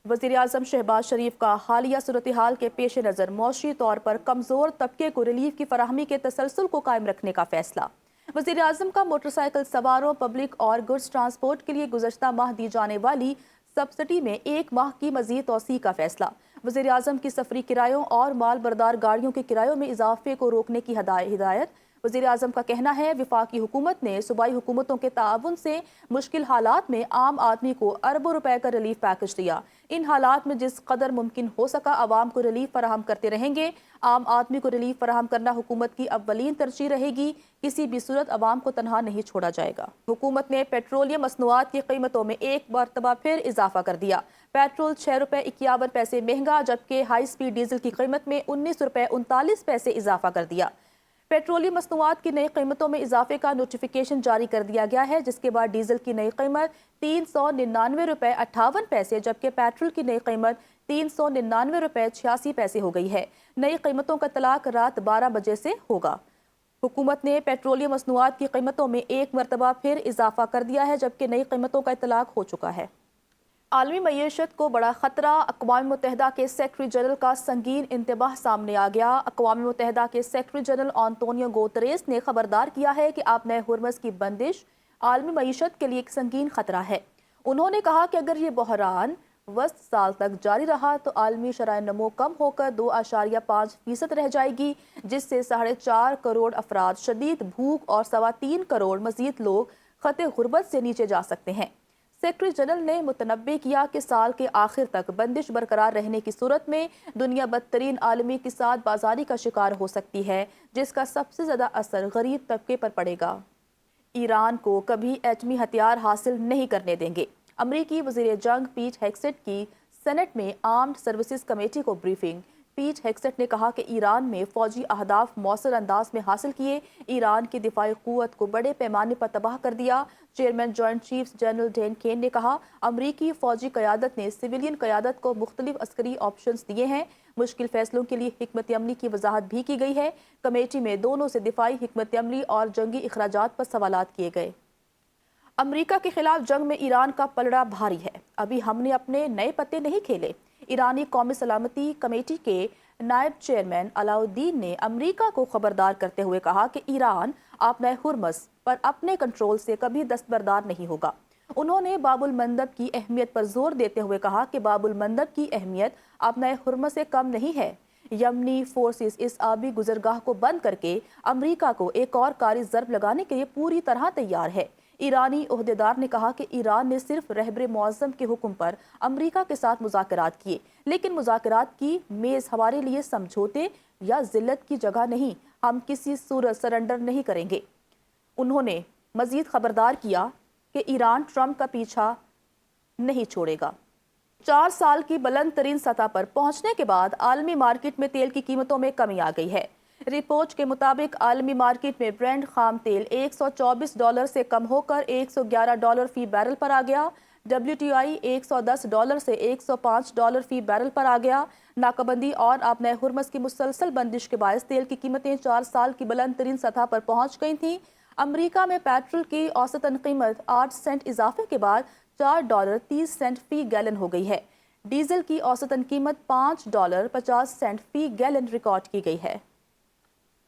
وزیراعظم شہباز شریف کا حالیہ صورتحال کے پیش نظر معاشی طور پر کمزور طبقے کو ریلیف کی فراہمی کے تسلسل کو قائم رکھنے کا فیصلہ۔ وزیراعظم کا موٹر سائیکل سواروں، پبلک اور گڈز ٹرانسپورٹ کے لیے گزشتہ ماہ دی جانے والی سبسڈی میں 1 ماہ کی مزید توسیع کا فیصلہ۔ وزیراعظم کی سفری کرایوں اور مال بردار گاڑیوں کے کرایوں میں اضافے کو روکنے کی ہدایت۔ وزیراعظم کا کہنا ہے وفاقی حکومت نے صوبائی حکومتوں کے تعاون سے مشکل حالات میں عام آدمی کو اربوں روپے کا ریلیف پیکج دیا۔ ان حالات میں جس قدر ممکن ہو سکا عوام کو ریلیف فراہم کرتے رہیں گے۔ عام آدمی کو ریلیف فراہم کرنا حکومت کی اولین ترجیح رہے گی۔ کسی بھی صورت عوام کو تنہا نہیں چھوڑا جائے گا۔ حکومت نے پیٹرولیم مصنوعات کی قیمتوں میں ایک مرتبہ پھر اضافہ کر دیا۔ پیٹرول 6 روپے 51 پیسے مہنگا، جبکہ ہائی سپیڈ ڈیزل کی قیمت میں 19 روپے 39 پیسے اضافہ کر دیا۔ پیٹرولیم مصنوعات کی نئی قیمتوں میں اضافے کا نوٹیفیکیشن جاری کر دیا گیا ہے، جس کے بعد ڈیزل کی نئی قیمت 399 روپے 58 پیسے جبکہ پیٹرول کی نئی قیمت 399 روپے 86 پیسے ہو گئی ہے۔ نئی قیمتوں کا اطلاق رات 12 بجے سے ہوگا۔ حکومت نے پیٹرولیم مصنوعات کی قیمتوں میں ایک مرتبہ پھر اضافہ کر دیا ہے، جبکہ نئی قیمتوں کا اطلاق ہو چکا ہے۔ عالمی معیشت کو بڑا خطرہ، اقوام متحدہ کے سیکرٹری جنرل کا سنگین انتباہ سامنے آ گیا۔ اقوام متحدہ کے سیکرٹری جنرل آنطونیو گوتریس نے خبردار کیا ہے کہ آبِ ہرمز کی بندش عالمی معیشت کے لیے ایک سنگین خطرہ ہے۔ انہوں نے کہا کہ اگر یہ بحران وسط سال تک جاری رہا تو عالمی شرح نمو کم ہو کر 2.5% رہ جائے گی، جس سے 4.5 کروڑ افراد شدید بھوک اور 3.25 کروڑ مزید لوگ خط غربت سے نیچے جا سکتے ہیں۔ سیکرٹری جنرل نے متنبع کیا کہ سال کے آخر تک بندش برقرار رہنے کی صورت میں دنیا بدترین عالمی اقتصاد بازاری کا شکار ہو سکتی ہے، جس کا سب سے زیادہ اثر غریب طبقے پر پڑے گا۔ ایران کو کبھی ایٹمی ہتھیار حاصل نہیں کرنے دیں گے۔ امریکی وزیر جنگ پیٹ ہیگسٹ کی سینٹ میں آرمڈ سروسز کمیٹی کو بریفنگ۔ پیٹ ہیگسٹ نے کہا کہ ایران میں فوجی اہداف مؤثر انداز میں حاصل کیے، ایران کی دفاعی قوت کو بڑے پیمانے پر تباہ کر دیا۔ Chairman joint chiefs general Dan Caine نے کہا امریکی فوجی قیادت نے سویلین قیادت کو مختلف عسکری آپشنز دیے ہیں۔ مشکل فیصلوں کے لیے حکمت عملی کی وضاحت بھی کی گئی ہے۔ کمیٹی میں دونوں سے دفاعی حکمت عملی اور جنگی اخراجات پر سوالات کیے گئے۔ امریکہ کے خلاف جنگ میں ایران کا پلڑا بھاری ہے۔ ابھی ہم نے اپنے نئے پتے نہیں کھیلے۔ ایرانی قومی سلامتی کمیٹی کے نائب چیئرمین علاؤالدین نے امریکہ کو خبردار کرتے ہوئے کہا کہ ایران آبِ ہرمز پر اپنے کنٹرول سے کبھی دستبردار نہیں ہوگا۔ انہوں نے باب المندب کی اہمیت پر زور دیتے ہوئے کہا کہ باب المندب کی اہمیت آبِ ہرمز سے کم نہیں ہے۔ یمنی فورسز اس آبی گزرگاہ کو بند کر کے امریکہ کو ایک اور کاری ضرب لگانے کے لیے پوری طرح تیار ہے۔ ایرانی عہدیدار نے کہا کہ ایران نے صرف رہبر معظم کے حکم پر امریکہ کے ساتھ مذاکرات کیے، لیکن مذاکرات کی میز ہمارے لیے سمجھوتے یا ذلت کی جگہ نہیں۔ ہم کسی صورت سرنڈر نہیں کریں گے۔ انہوں نے مزید خبردار کیا کہ ایران ٹرمپ کا پیچھا نہیں چھوڑے گا۔ 4 سال کی بلند ترین سطح پر پہنچنے کے بعد عالمی مارکیٹ میں تیل کی قیمتوں میں کمی آ گئی ہے۔ رپورٹ کے مطابق عالمی مارکیٹ میں برینٹ خام تیل $124 سے کم ہو کر $111 فی بیرل پر آ گیا۔ WTI $110 سے $105 فی بیرل پر آ گیا۔ ناکہ بندی اور آبِ ہرمز کی مسلسل بندش کے باعث تیل کی قیمتیں 4 سال کی بلند ترین سطح پر پہنچ گئی تھیں۔ امریکہ میں پیٹرول کی اوسطاً قیمت 8 سینٹ اضافے کے بعد $4.30 فی گیلن ہو گئی ہے۔ ڈیزل کی اوسطاً قیمت $5.50 فی گیلن ریکارڈ کی گئی ہے۔